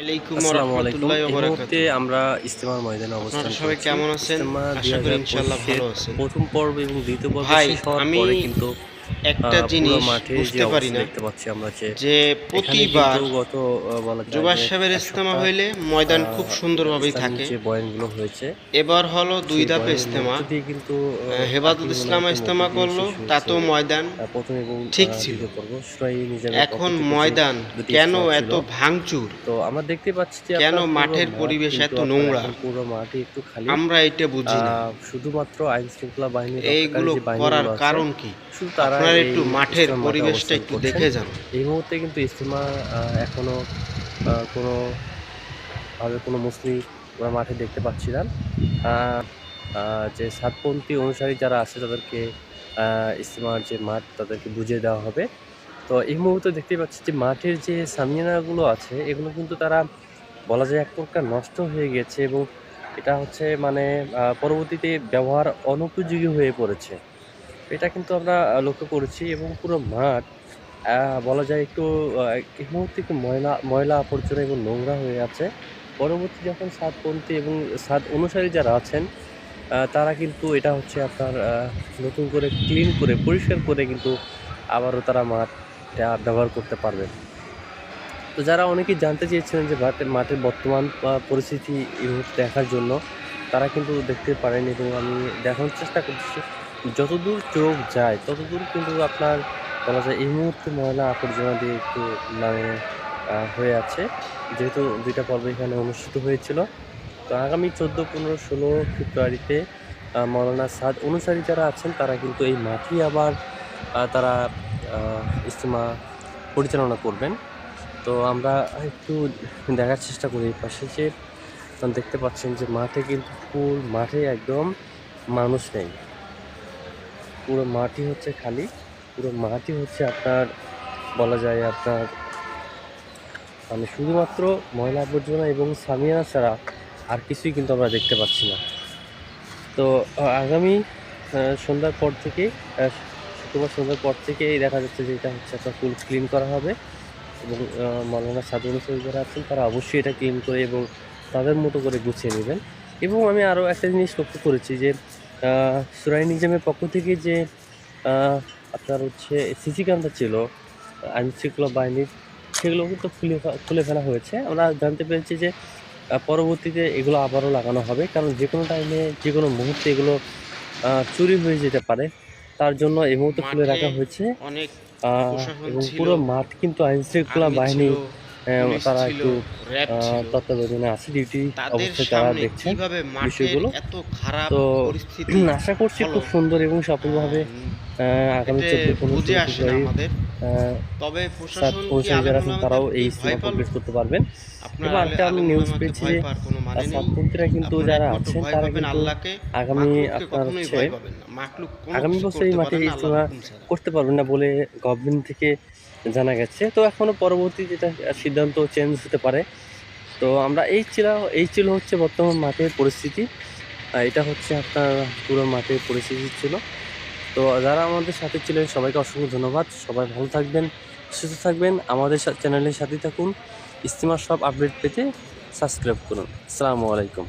আলাইকুম ওয়া আসসালামু আলাইকুম। রাহমাতুল্লাহি ওয়া এই মুহূর্তে বারাকাতুহু। আমরা ইজতেমার ময়দানে আপনারা অবস্থান সবাই করছি। কেমন আছেন? ইজতেমা আশা করি ইনশাআল্লাহ ২০২৫ এর ভালো আছেন। প্রথম পর্ব এবং দ্বিতীয় পর্ব ভাই, শেষ হওয়ার আমি পরে কিন্তু একটা পুরো জিনিস মাঠে যে বুঝতে পারি অবস্থা না দেখতে পাচ্ছি আমরা যে যে এখানে কিন্তু প্রতিবার গত বলা যায় জুবায়ের যে সাহেবের ১ ইজতেমা সপ্তাহ হইলে ময়দান খুব সুন্দরভাবেই ইসলামিক থাকে। যে বয়ানগুলো হয়েছে এবার হলো ২ সেই ধাপে বয়ানের মধ্য ইজতেমা। দিয়ে কিন্তু হেফাজত আকিবুল ইসলাম মোনাজাতের মধ্য ইজতেমা দিয়ে করলো, শেষ হয়েছে তাতেও ময়দান ১ম এবং ঠিক ছিল। দ্বিতীয় পর্ব। সূরা নিজামের পক্ষ এখন থেকে যে ময়দান ২টি কেন ইজতেমা ছিল। এত ভাঙচুর? তো আমরা দেখতে পাচ্ছি যে কেন আপনার পুরো মাঠের মাঠ পরিবেশ কিন্তু এত আপনার নোংরা? এখন পুরো মাঠই একটু খালি। আমরা এটা বুঝি না। শুধুমাত্র আইন শৃঙ্খলা বাহিনী রক্ষাকারী এইগুলো যে করার বাহিনীগুলো আছে কারণ কি? শুধু তারা আপনারা এই একটু মাঠের ইজতেমা মাঠে পরিবেশটা অবস্থান একটু করছেন। দেখে যান। এই মুহূর্তে কিন্তু ইজতেমা এখনো কোনো ভাবে কোনো মুসলিম আমরা মাঠে দেখতে পাচ্ছি না। আ আ যে সাতপন্থী অনুসারী যারা আছে তাদেরকে ইজতেমার যে মাঠ তাদেরকে বুঝিয়ে দেওয়া হবে। তো এই মুহূর্তে দেখতেই পাচ্ছি যে মাঠের যে সামিয়ানাগুলো আছে এগুলো কিন্তু তারা বলা যায় এক প্রকার নষ্ট হয়ে গেছে এবং এটা হচ্ছে মানে পরবর্তীতে ব্যবহার অনুপযোগী হয়ে পড়েছে। এটা কিন্তু আমরা লক্ষ্য করেছি এবং পুরো মাঠ আ বলা যায় একটু এই মুহূর্তে একটু ময়লা আবর্জনা এবং নোংরা হয়ে আছে। পরবর্তী যখন সাদপন্থী এবং সাদ অনুসারী যারা আছেন তারা কিন্তু এটা হচ্ছে আপনার নতুন করে ক্লিন করে পরিষ্কার করে কিন্তু আবারও তারা মাঠটা ব্যবহার করতে পারবেন। তো যারা অনেকেই জানতে চেয়েছিলেন যে মাঠের বর্তমান পরিস্থিতি এই মুহূর্তে দেখার জন্য তারা কিন্তু দেখতে পারেন এবং আমি দেখানোর চেষ্টা করতেছি। যতদূর চোখ যায় ততদূর কিন্তু আপনার বলা যায় এই মুহূর্তে ময়লা আবর্জনা দিয়ে একটু মানে হয়ে আছে। যেহেতু ২ টা পর্ব এখানে অনুষ্ঠিত হয়েছিল। তো আগামী ১৪, ১৫, ১৬ ফেব্রুয়ারিতে মাওলানা সাদ অনুসারী যারা আছেন তারা কিন্তু এই মাঠেই আবার তারা আ ইজতেমা পরিচালনা করবেন। তো আমরা একটু দেখার চেষ্টা করি এই পাশে যে দেখতে পাচ্ছেন যে মাঠে কিন্তু ফুল মাঠে একদম মানুষ নেই। পুরো মাঠই হচ্ছে খালি। পুরো মাঠই হচ্ছে আপনার বলা যায় আপনার মানে শুধুমাত্র ময়লা আবর্জনা এবং সামিয়ানা ছাড়া আর কিছুই কিন্তু আমরা দেখতে পাচ্ছি না। তো আগামী সন্ধ্যার পর থেকে শুক্রবার সন্ধ্যার পর থেকেই দেখা যাচ্ছে যে এটা হচ্ছে আপনার ফুল ক্লিন করা হবে এবং মাওলানা সাদু অনুসারী যারা আছেন তারা অবশ্যই এটা ক্লিন করে এবং তাদের মতো করে গুছিয়ে নেবেন। এবং আমি আরও একটা জিনিস লক্ষ্য করেছি যে সূরা নিজামের পক্ষ থেকে যে আ আপনার হচ্ছে সিসি ক্যামেরা ছিল আইনশৃঙ্খলা বাহিনীর সেগুলো কিন্তু খুলে ফেলা হয়েছে। আমরা জানতে পেরেছি যে পরবর্তীতে এগুলো আবারও লাগানো হবে। কারণ যেকোনো টাইমে যেকোনো মুহূর্তে এগুলো চুরি হয়ে যেতে পারে। তার জন্য এই মুহূর্তে খুলে মাঠে রাখা হয়েছে। অনেক আ প্রশাসন এবং ছিল, পুরো মাঠ কিন্তু আইনশৃঙ্খলা আর্মি বাহিনী ছিল, পুলিশ তারা ছিল, একটু র‍্যাব ছিল। তত্ত্বাবধানে আছে ডিউটি তাদের অবস্থায় তারা সামনে দেখছেন কিভাবে মাঠের বিষয়গুলো। এত খারাপ তো পরিস্থিতি আশা করছি হলো খুব সুন্দর এবং আ সফলভাবে আগামী এটা ১৪, ১৫, বুঝে ১৬ আসে না ফেব্রুয়ারি আমাদের। আ তবে সাত প্রশাসন কি অনুসারী যারা আলেমুল আছেন আমাদের তারাও এই কি ভয় ইজতেমা পাবে? কমপ্লিট করতে পারবেন। আপনার এবং আরেকটা আমি আলেমুল নিউজ আমাকে পেয়েছি ভয় যে পাওয়ার কোনো মানে নেই। সাতপন্থীরা কিন্তু আপনারা যারা একমাত্র আছেন ভয় তারা পাবেন কিন্তু আল্লাহকে। আগামী মাখলুককে আপনার কখনোই হচ্ছে ভয় পাবেন না। মাখলুক কোনো আগামী কিছু বছর এই করতে মাঠে পারে না আল্লাহর ইজতেমা হুকুম ছাড়া। করতে পারবেন না বলে গভর্নমেন্ট থেকে জানা গেছে। তো এখনো পরবর্তী যেটা সিদ্ধান্ত চেঞ্জ হতে পারে। তো আমরা এই ছিল হচ্ছে বর্তমান মাঠের পরিস্থিতি। এটা হচ্ছে আপনার পুরো মাঠের পরিস্থিতি ছিল। তো যারা আমাদের সাথে ছিলেন সবাইকে অসংখ্য ধন্যবাদ। সবাই ভালো থাকবেন, সুস্থ থাকবেন। আমাদের চ্যানেলের সাথেই থাকুন। ইজতেমার সব আপডেট পেতে সাবস্ক্রাইব করুন। আসসালামু আলাইকুম।